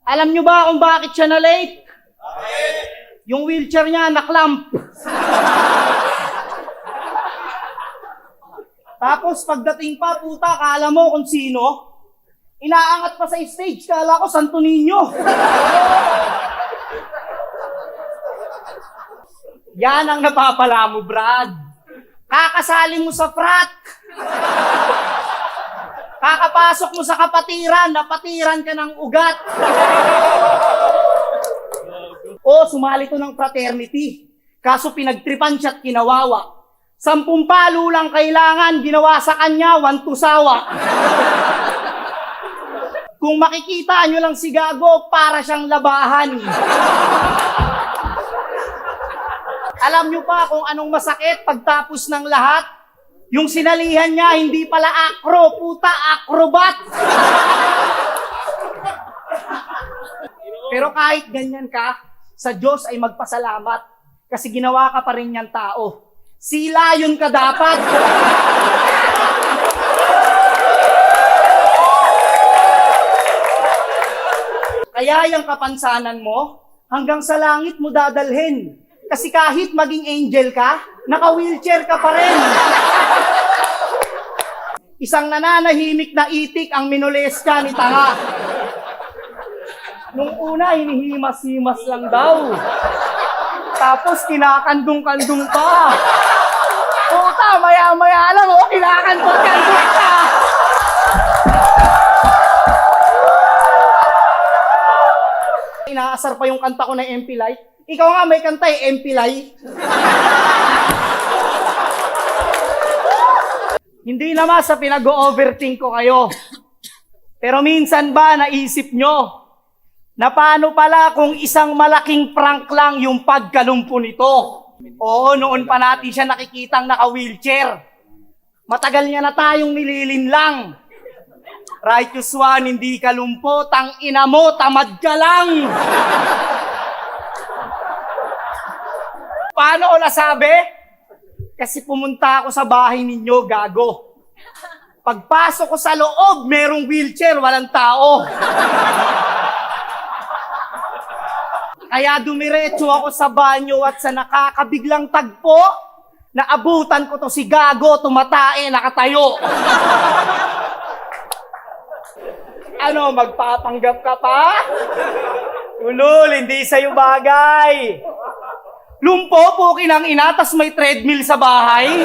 Alam nyo ba kung bakit siya na-late? Bakit? Yung wheelchair niya naklamp. Tapos pagdating pa, puta, kala mo kung sino? Inaangat pa sa stage, kala ko Santo Niño. Yan ang napapala mo, Brad. Kakasali mo sa frat. Kakapasok mo sa kapatiran, napatiran ka ng ugat. O, sumali to ng fraternity. Kaso pinagtripan siya at kinawawa. 10 palo lang kailangan, ginawa sa kanya, 1 tusawa. Kung makikita nyo lang si Gago, para siyang labahan. Alam nyo pa kung anong masakit pagtapos ng lahat? Yung sinalihan niya, hindi pala acro, puta, acrobat. Pero kahit ganyan ka, sa Diyos ay magpasalamat kasi ginawa ka pa rin niyang tao. Sila yun ka dapat. Kaya yung kapansanan mo, hanggang sa langit mo dadalhin. Kasi kahit maging angel ka, naka-wheelchair ka pa rin. Isang nananahimik na itik ang minuleska ni Tanga. Nung una, hinihimas-himas lang daw. Tapos kinakandong-kandong pa. Puta, maya-maya lang, oh, kinakandong-kandong pa. Inaasar pa yung kanta ko na MP Light. Ikaw nga may kanta eh, MP Light. Hindi naman sa pinag-overthink ko kayo. Pero minsan ba naisip nyo na paano pala kung isang malaking prank lang yung pagkalumpo nito? Oo, noon pa natin siya nakikitang naka-wheelchair. Matagal niya na tayong nililinlang. Righteous one, hindi ka lumpo, tang ina mo, tamad ka lang. Paano ko nasabi? Kasi pumunta ako sa bahay ninyo, Gago. Pagpasok ko sa loob, merong wheelchair, walang tao. Kaya dumiretso ako sa banyo at sa nakakabiglang tagpo, naabutan ko to si Gago, tumatae, nakatayo. Ano, magpapanggap ka pa? Ulul, hindi sa'yo bagay. Lumpo, pukin ang ina, tas may treadmill sa bahay.